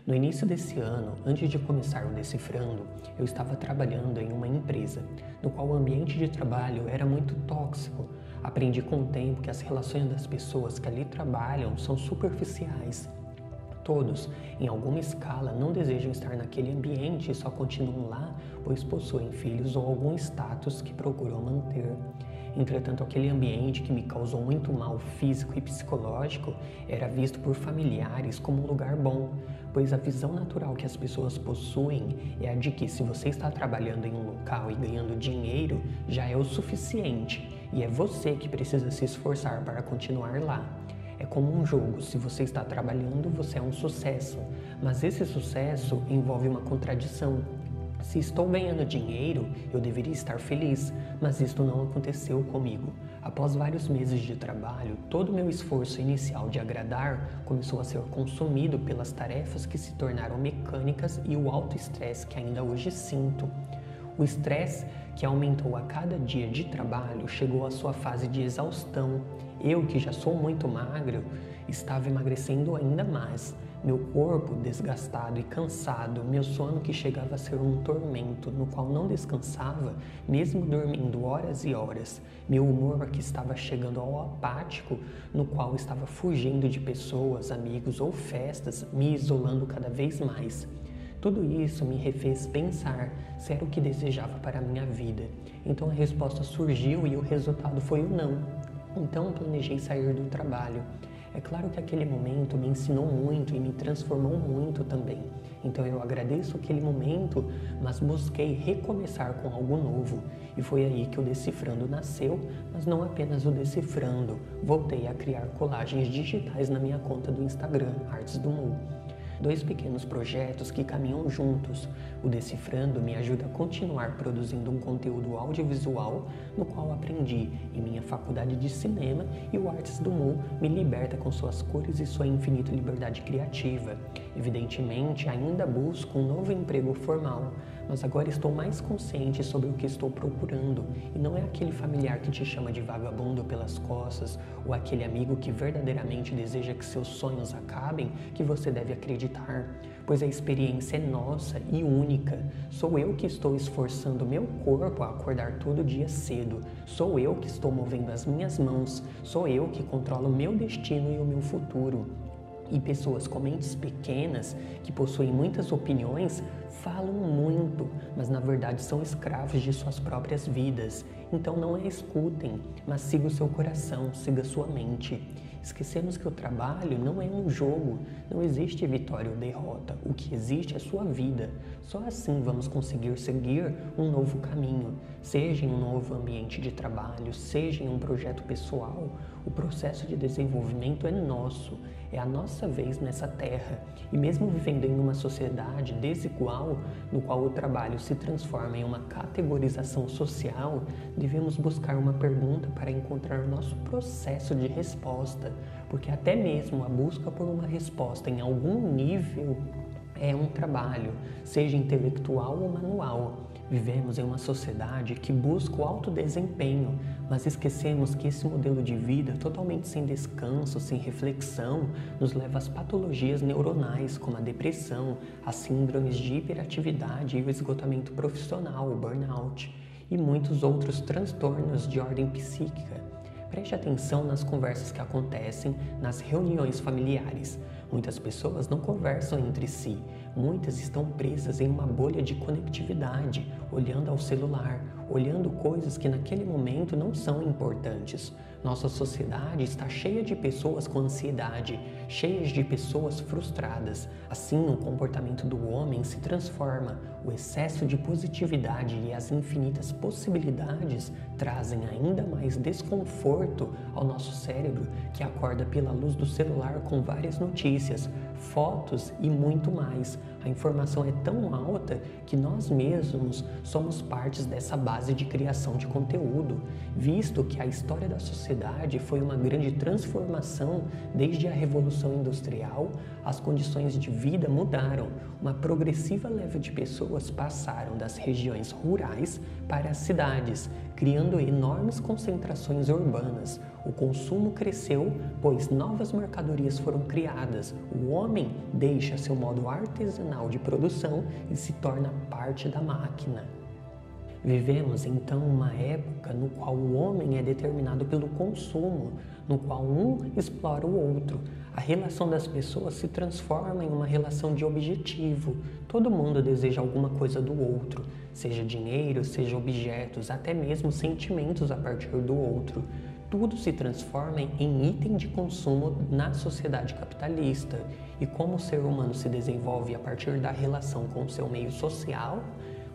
No início desse ano, antes de começar o Decifrando, eu estava trabalhando em uma empresa, no qual o ambiente de trabalho era muito tóxico. Aprendi com o tempo que as relações das pessoas que ali trabalham são superficiais. Todos, em alguma escala, não desejam estar naquele ambiente e só continuam lá pois possuem filhos ou algum status que procuram manter. Entretanto, aquele ambiente que me causou muito mal físico e psicológico era visto por familiares como um lugar bom, pois a visão natural que as pessoas possuem é a de que se você está trabalhando em um local e ganhando dinheiro, já é o suficiente, e é você que precisa se esforçar para continuar lá. É como um jogo, se você está trabalhando, você é um sucesso, mas esse sucesso envolve uma contradição. Se estou ganhando dinheiro, eu deveria estar feliz, mas isto não aconteceu comigo. Após vários meses de trabalho, todo o meu esforço inicial de agradar começou a ser consumido pelas tarefas que se tornaram mecânicas e o alto estresse que ainda hoje sinto. O estresse, que aumentou a cada dia de trabalho, chegou à sua fase de exaustão. Eu, que já sou muito magro, estava emagrecendo ainda mais. Meu corpo desgastado e cansado, meu sono que chegava a ser um tormento, no qual não descansava, mesmo dormindo horas e horas. Meu humor que estava chegando ao apático, no qual estava fugindo de pessoas, amigos ou festas, me isolando cada vez mais. Tudo isso me refez pensar se era o que desejava para a minha vida. Então a resposta surgiu e o resultado foi o não. Então planejei sair do trabalho. É claro que aquele momento me ensinou muito e me transformou muito também. Então eu agradeço aquele momento, mas busquei recomeçar com algo novo. E foi aí que o Decifrando nasceu, mas não apenas o Decifrando. Voltei a criar colagens digitais na minha conta do Instagram, Artes do Mu. 2 pequenos projetos que caminham juntos. O Decifrando me ajuda a continuar produzindo um conteúdo audiovisual no qual aprendi em minha faculdade de cinema, e o Artes do Mu me liberta com suas cores e sua infinita liberdade criativa. Evidentemente, ainda busco um novo emprego formal, mas agora estou mais consciente sobre o que estou procurando, e não é aquele familiar que te chama de vagabundo pelas costas ou aquele amigo que verdadeiramente deseja que seus sonhos acabem que você deve acreditar, pois a experiência é nossa e única. Sou eu que estou esforçando meu corpo a acordar todo dia cedo, sou eu que estou movendo as minhas mãos, sou eu que controlo o meu destino e o meu futuro. E pessoas com mentes pequenas, que possuem muitas opiniões, falam muito, mas na verdade são escravos de suas próprias vidas. Então não a escutem, mas siga o seu coração, siga sua mente. Esquecemos que o trabalho não é um jogo, não existe vitória ou derrota, o que existe é sua vida. Só assim vamos conseguir seguir um novo caminho, seja em um novo ambiente de trabalho, seja em um projeto pessoal. O processo de desenvolvimento é nosso, é a nossa vez nessa terra, e mesmo vivendo em uma sociedade desigual, no qual o trabalho se transforma em uma categorização social, devemos buscar uma pergunta para encontrar o nosso processo de resposta, porque até mesmo a busca por uma resposta em algum nível é um trabalho, seja intelectual ou manual. Vivemos em uma sociedade que busca o alto desempenho, mas esquecemos que esse modelo de vida totalmente sem descanso, sem reflexão, nos leva às patologias neuronais, como a depressão, as síndromes de hiperatividade e o esgotamento profissional, o burnout, e muitos outros transtornos de ordem psíquica. Preste atenção nas conversas que acontecem nas reuniões familiares. Muitas pessoas não conversam entre si, muitas estão presas em uma bolha de conectividade, olhando ao celular, olhando coisas que naquele momento não são importantes. Nossa sociedade está cheia de pessoas com ansiedade, cheias de pessoas frustradas. Assim, o comportamento do homem se transforma. O excesso de positividade e as infinitas possibilidades trazem ainda mais desconforto ao nosso cérebro, que acorda pela luz do celular com várias notícias, fotos e muito mais. A informação é tão alta que nós mesmos somos partes dessa base de criação de conteúdo, visto que a história da sociedade foi uma grande transformação desde a Revolução Industrial. As condições de vida mudaram, uma progressiva leva de pessoas passaram das regiões rurais para as cidades, criando enormes concentrações urbanas. O consumo cresceu, pois novas mercadorias foram criadas. O homem deixa seu modo artesanal de produção e se torna parte da máquina. Vivemos então uma época no qual o homem é determinado pelo consumo, no qual um explora o outro. A relação das pessoas se transforma em uma relação de objetivo. Todo mundo deseja alguma coisa do outro, seja dinheiro, seja objetos, até mesmo sentimentos a partir do outro. Tudo se transforma em item de consumo na sociedade capitalista. E como o ser humano se desenvolve a partir da relação com o seu meio social,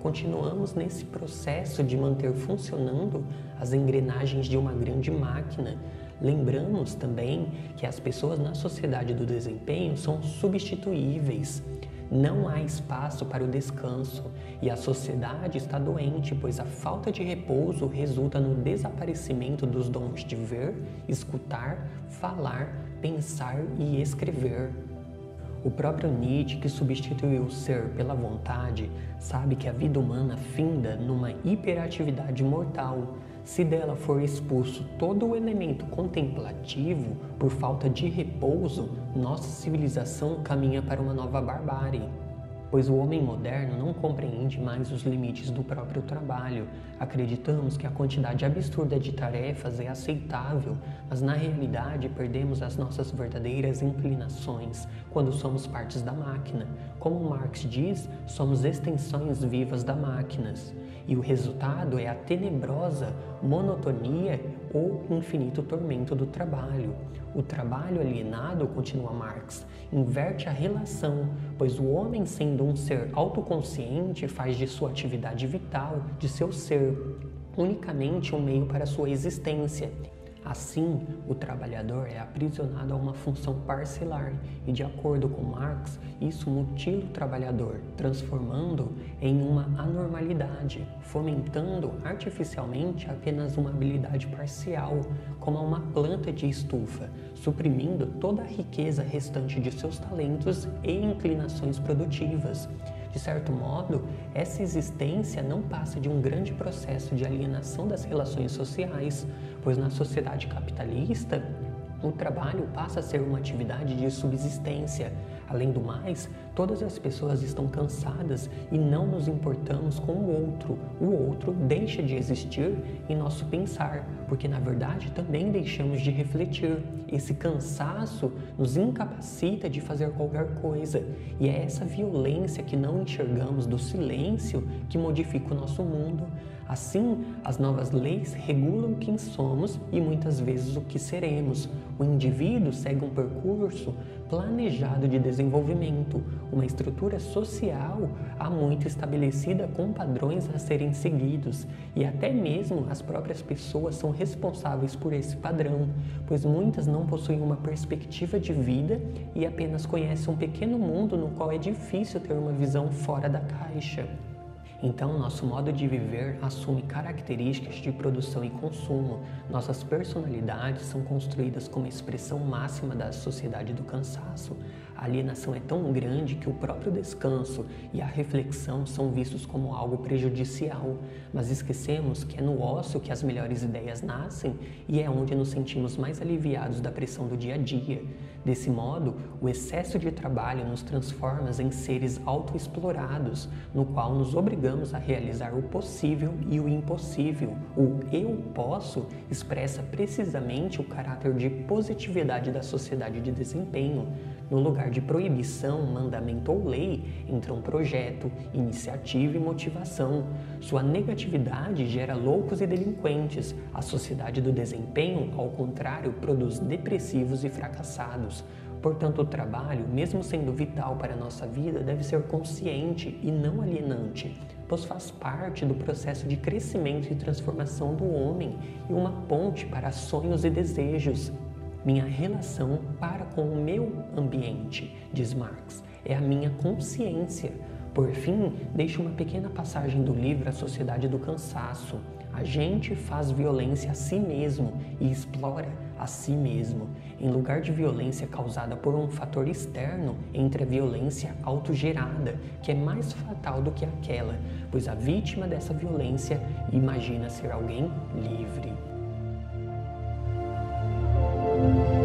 continuamos nesse processo de manter funcionando as engrenagens de uma grande máquina. Lembramos também que as pessoas na sociedade do desempenho são substituíveis. Não há espaço para o descanso e a sociedade está doente, pois a falta de repouso resulta no desaparecimento dos dons de ver, escutar, falar, pensar e escrever. O próprio Nietzsche, que substituiu o ser pela vontade, sabe que a vida humana finda numa hiperatividade mortal. Se dela for expulso todo o elemento contemplativo por falta de repouso, nossa civilização caminha para uma nova barbárie. Pois o homem moderno não compreende mais os limites do próprio trabalho. Acreditamos que a quantidade absurda de tarefas é aceitável, mas na realidade perdemos as nossas verdadeiras inclinações quando somos partes da máquina. Como Marx diz, somos extensões vivas das máquinas. E o resultado é a tenebrosa monotonia ou infinito tormento do trabalho. O trabalho alienado, continua Marx, inverte a relação, pois o homem, sendo um ser autoconsciente, faz de sua atividade vital, de seu ser, unicamente um meio para sua existência. Assim, o trabalhador é aprisionado a uma função parcelar e, de acordo com Marx, isso mutila o trabalhador, transformando-o em uma anormalidade, fomentando artificialmente apenas uma habilidade parcial, como uma planta de estufa, suprimindo toda a riqueza restante de seus talentos e inclinações produtivas. De certo modo, essa existência não passa de um grande processo de alienação das relações sociais, pois na sociedade capitalista, o trabalho passa a ser uma atividade de subsistência. Além do mais, todas as pessoas estão cansadas e não nos importamos com o outro. O outro deixa de existir em nosso pensar, porque na verdade também deixamos de refletir. Esse cansaço nos incapacita de fazer qualquer coisa, e é essa violência que não enxergamos do silêncio que modifica o nosso mundo. Assim, as novas leis regulam quem somos e muitas vezes o que seremos. O indivíduo segue um percurso planejado de desenvolvimento, uma estrutura social há muito estabelecida com padrões a serem seguidos, e até mesmo as próprias pessoas são responsáveis por esse padrão, pois muitas não possuem uma perspectiva de vida e apenas conhecem um pequeno mundo no qual é difícil ter uma visão fora da caixa. Então, nosso modo de viver assume características de produção e consumo. Nossas personalidades são construídas como expressão máxima da sociedade do cansaço. A alienação é tão grande que o próprio descanso e a reflexão são vistos como algo prejudicial, mas esquecemos que é no ócio que as melhores ideias nascem e é onde nos sentimos mais aliviados da pressão do dia a dia. Desse modo, o excesso de trabalho nos transforma em seres autoexplorados, no qual nos obrigamos a realizar o possível e o impossível. O eu posso expressa precisamente o caráter de positividade da sociedade de desempenho. No lugar de proibição, mandamento ou lei, entram projeto, iniciativa e motivação. Sua negatividade gera loucos e delinquentes. A sociedade do desempenho, ao contrário, produz depressivos e fracassados. Portanto, o trabalho, mesmo sendo vital para a nossa vida, deve ser consciente e não alienante, pois faz parte do processo de crescimento e transformação do homem e uma ponte para sonhos e desejos. Minha relação para com o meu ambiente, diz Marx, é a minha consciência. Por fim, deixo uma pequena passagem do livro A Sociedade do Cansaço. A gente faz violência a si mesmo e explora a si mesmo. Em lugar de violência causada por um fator externo, entra a violência autogerada, que é mais fatal do que aquela, pois a vítima dessa violência imagina ser alguém livre. Tchau!